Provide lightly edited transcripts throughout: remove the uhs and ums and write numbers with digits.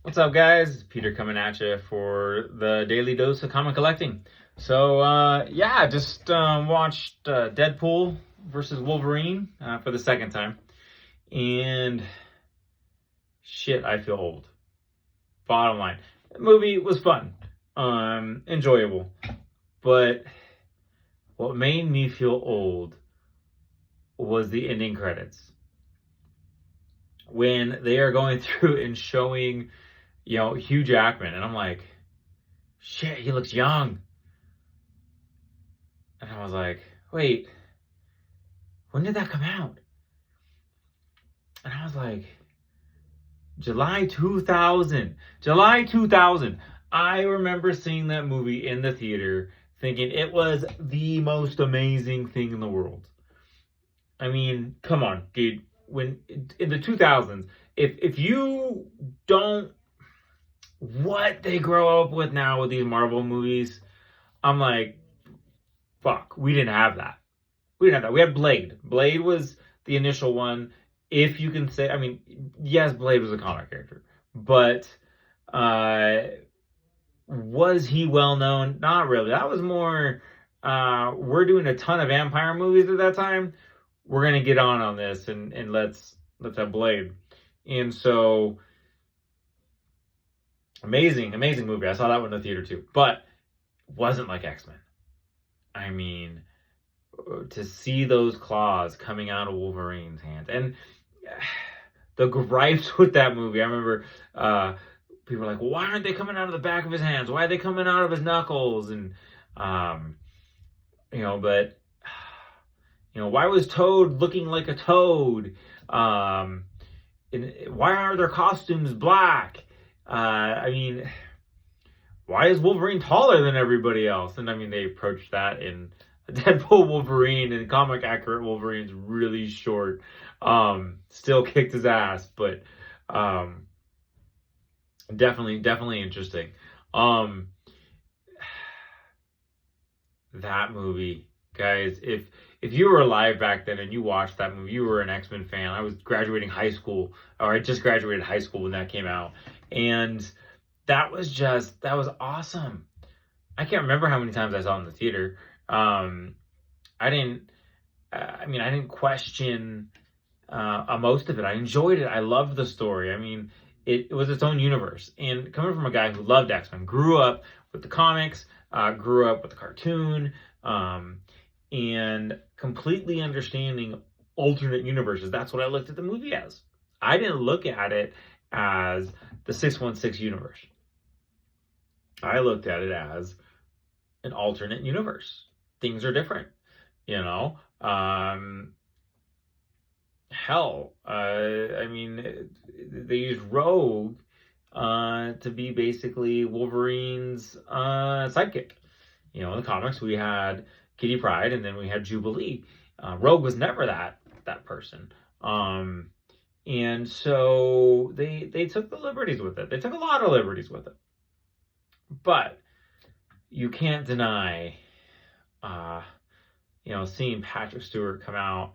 What's up, guys? Peter coming at you for the daily dose of comic collecting. So, just watched Deadpool versus Wolverine for the second time, and shit, I feel old. Bottom line, the movie was fun, enjoyable, but what made me feel old was the ending credits when they are going through and showing, Hugh Jackman, and I'm like, shit, he looks young. And I was like, wait, when did that come out? And I was like, July 2000. July 2000. I remember seeing that movie in the theater thinking it was the most amazing thing in the world. I mean, come on, dude. When in the 2000s, if you don't what they grow up with now with these Marvel movies, I'm like, fuck, we didn't have that. We didn't have that. We had Blade. Blade was the initial one. If you can say, I mean, yes, Blade was a comic character, but was he well known? Not really. That was more. We're doing a ton of vampire movies at that time. We're gonna get on this and let's have Blade. And so amazing movie. I saw that one in the theater too, but wasn't like X-Men. I mean, to see those claws coming out of Wolverine's hands and the gripes with that movie. I remember people were like, well, why aren't they coming out of the back of his hands? Why are they coming out of his knuckles? And but why was Toad looking like a toad? And why are their costumes black? I mean, why is Wolverine taller than everybody else? And I mean, they approached that in Deadpool Wolverine, and comic accurate Wolverine's really short. Still kicked his ass, but definitely interesting. That movie, guys, if you were alive back then and you watched that movie, you were an X-Men fan. I was graduating high school, or I just graduated high school when that came out, and that was awesome. I can't remember how many times I saw it in the theater. I didn't. I didn't question most of it. I enjoyed it. I loved the story. I mean, it was its own universe. And coming from a guy who loved X-Men, grew up with the comics, grew up with the cartoon, and completely understanding alternate universes. That's what I looked at the movie as. I didn't look at it as the 616 universe. I looked at it as an alternate universe. Things are different, you know. They used Rogue to be basically Wolverine's sidekick. In the comics we had Kitty Pryde, and then we had Jubilee. Rogue was never that person. And so they took the liberties with it. They took a lot of liberties with it. But you can't deny, seeing Patrick Stewart come out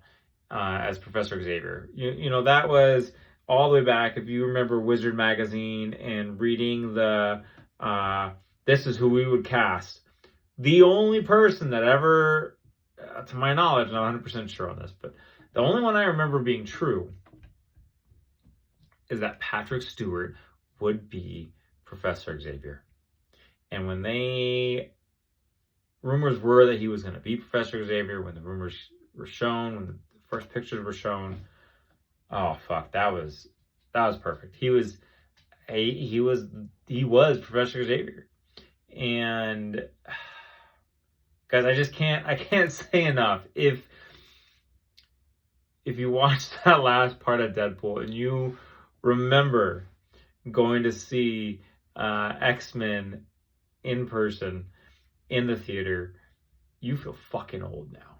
as Professor Xavier. That was all the way back. If you remember Wizard Magazine and reading the this is who we would cast. The only person that ever, to my knowledge, not 100% sure on this, but the only one I remember being true is that Patrick Stewart would be Professor Xavier. And when rumors were that he was going to be Professor Xavier, when the rumors were shown, when the first pictures were shown, oh fuck, that was perfect. He was Professor Xavier. And guys, I can't say enough. If you watch that last part of Deadpool and you remember going to see X-Men in person in the theater, you feel fucking old now.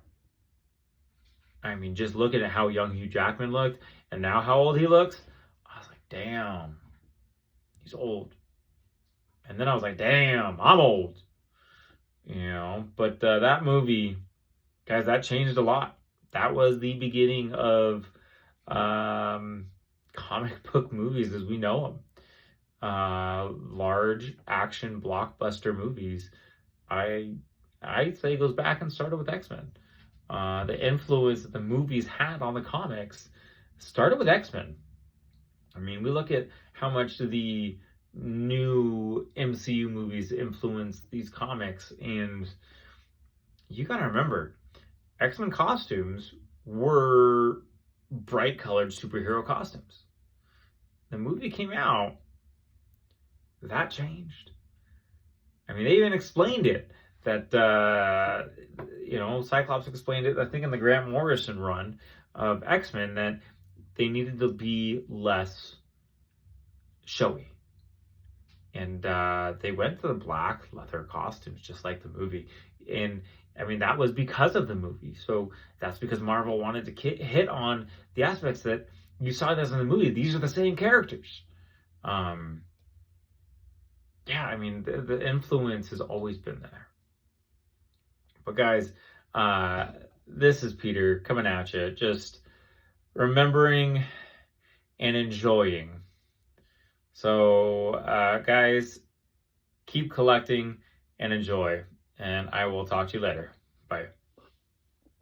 I mean, just looking at how young Hugh Jackman looked and now how old he looks, I was like, damn, he's old. And then I was like, damn, I'm old. But that movie, guys, that changed a lot. That was the beginning of comic book movies as we know them. large action blockbuster movies, I'd say goes back and started with X-Men. The influence that the movies had on the comics started with X-Men. I mean, we look at how much the new MCU movies influence these comics, and you gotta remember, X-Men costumes were bright colored superhero costumes. The movie came out, that changed. I mean, they even explained it that, Cyclops explained it, I think, in the Grant Morrison run of X-Men, that they needed to be less showy. And they went to the black leather costumes, just like the movie. And I mean, that was because of the movie. So that's because Marvel wanted to hit on the aspects that you saw this in the movie. These are the same characters. Yeah, I mean, the influence has always been there. But guys, this is Peter coming at you, just remembering and enjoying. So, guys, keep collecting and enjoy. And I will talk to you later. Bye.